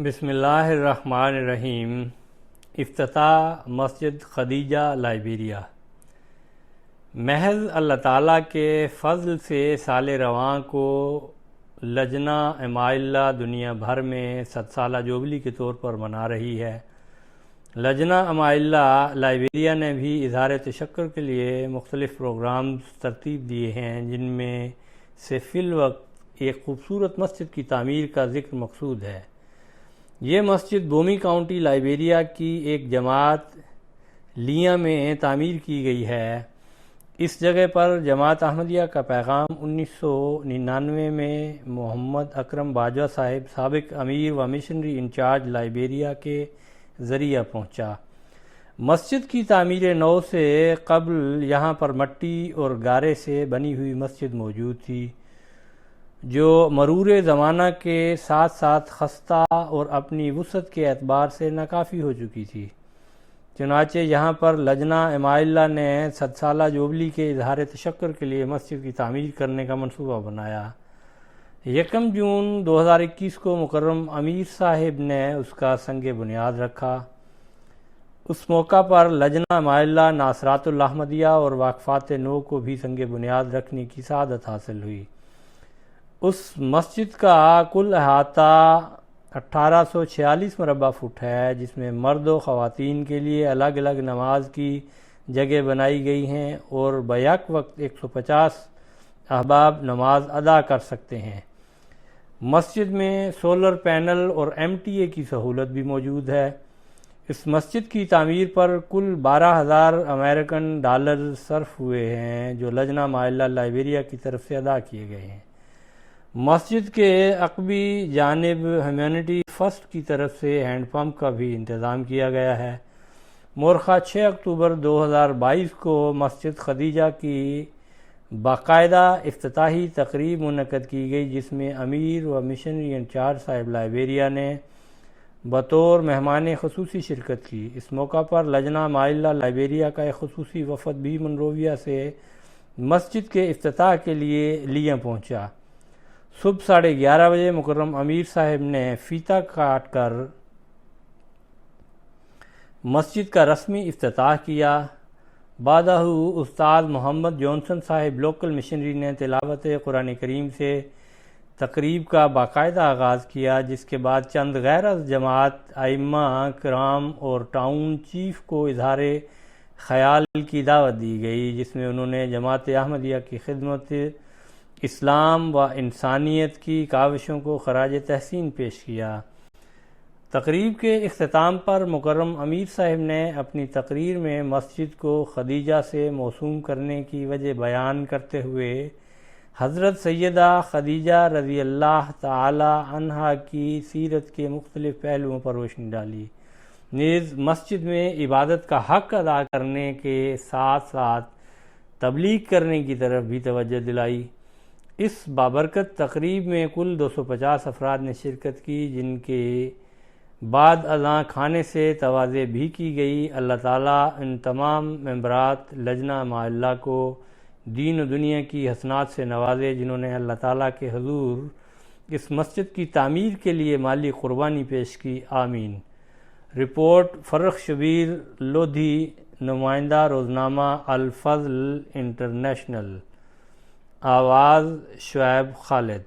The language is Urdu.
بسم اللہ الرحمن الرحیم۔ افتتاح مسجد خدیجہ لائبیریا۔ محض اللہ تعالیٰ کے فضل سے سال رواں کو لجنہ امائلہ دنیا بھر میں 100 سالہ جوبلی کے طور پر منا رہی ہے۔ لجنہ امائلہ لائبیریا نے بھی اظہار تشکر کے لیے مختلف پروگرامز ترتیب دیے ہیں، جن میں سے فی الوقت ایک خوبصورت مسجد کی تعمیر کا ذکر مقصود ہے۔ یہ مسجد بومی کاؤنٹی لائبیریا کی ایک جماعت لیاں میں تعمیر کی گئی ہے۔ اس جگہ پر جماعت احمدیہ کا پیغام 1999 میں محمد اکرم باجوہ صاحب، سابق امیر و مشنری انچارج لائبیریا کے ذریعہ پہنچا۔ مسجد کی تعمیر نو سے قبل یہاں پر مٹی اور گارے سے بنی ہوئی مسجد موجود تھی، جو مرور زمانہ کے ساتھ ساتھ خستہ اور اپنی وسعت کے اعتبار سے ناکافی ہو چکی تھی۔ چنانچہ یہاں پر لجنہ امائلہ نے 100 سالہ جوبلی کے اظہار تشکر کے لیے مسجد کی تعمیر کرنے کا منصوبہ بنایا۔ 1 جون 2021 کو مکرم امیر صاحب نے اس کا سنگ بنیاد رکھا۔ اس موقع پر لجنہ امائلہ ناصرات الاحمدیہ اور واقفات نو کو بھی سنگ بنیاد رکھنے کی سعادت حاصل ہوئی۔ اس مسجد کا کل احاطہ 1846 مربع فٹ ہے، جس میں مرد و خواتین کے لیے الگ الگ نماز کی جگہ بنائی گئی ہیں اور بیک وقت 150 احباب نماز ادا کر سکتے ہیں۔ مسجد میں سولر پینل اور MTA کی سہولت بھی موجود ہے۔ اس مسجد کی تعمیر پر کل 12,000 امریکن ڈالر صرف ہوئے ہیں، جو لجنہ امائلہ لائبیریا کی طرف سے ادا کیے گئے ہیں۔ مسجد کے عقبی جانب ہیومینٹی فرسٹ کی طرف سے ہینڈ پمپ کا بھی انتظام کیا گیا ہے۔ مورخہ 6 اکتوبر 2022 کو مسجد خدیجہ کی باقاعدہ افتتاحی تقریب منعقد کی گئی، جس میں امیر و مشنری انچارج صاحب لائبیریا نے بطور مہمان خصوصی شرکت کی۔ اس موقع پر لجنہ امائلہ لائبیریا کا ایک خصوصی وفد بھی منرویہ سے مسجد کے افتتاح کے لیے لیاں پہنچا۔ صبح 11:30 بجے مکرم امیر صاحب نے فیتہ کاٹ کر مسجد کا رسمی افتتاح کیا۔ بعدہ استاد محمد جونسن صاحب لوکل مشنری نے تلاوت قرآن کریم سے تقریب کا باقاعدہ آغاز کیا، جس کے بعد چند غیر از جماعت ائمہ کرام اور ٹاؤن چیف کو اظہار خیال کی دعوت دی گئی، جس میں انہوں نے جماعت احمدیہ کی خدمت اسلام و انسانیت کی کاوشوں کو خراج تحسین پیش کیا۔ تقریب کے اختتام پر مکرم امیر صاحب نے اپنی تقریر میں مسجد کو خدیجہ سے موسوم کرنے کی وجہ بیان کرتے ہوئے حضرت سیدہ خدیجہ رضی اللہ تعالی عنہا کی سیرت کے مختلف پہلوؤں پر روشنی ڈالی، نیز مسجد میں عبادت کا حق ادا کرنے کے ساتھ ساتھ تبلیغ کرنے کی طرف بھی توجہ دلائی۔ اس بابرکت تقریب میں کل 250 افراد نے شرکت کی، جن کے بعد ازاں کھانے سے تواضع بھی کی گئی۔ اللہ تعالیٰ ان تمام ممبرات لجنہ امائلہ کو دین و دنیا کی حسنات سے نوازے، جنہوں نے اللہ تعالیٰ کے حضور اس مسجد کی تعمیر کے لیے مالی قربانی پیش کی۔ آمین۔ رپورٹ فرخ شبیر لودھی، نمائندہ روزنامہ الفضل انٹرنیشنل۔ آواز شعیب خالد۔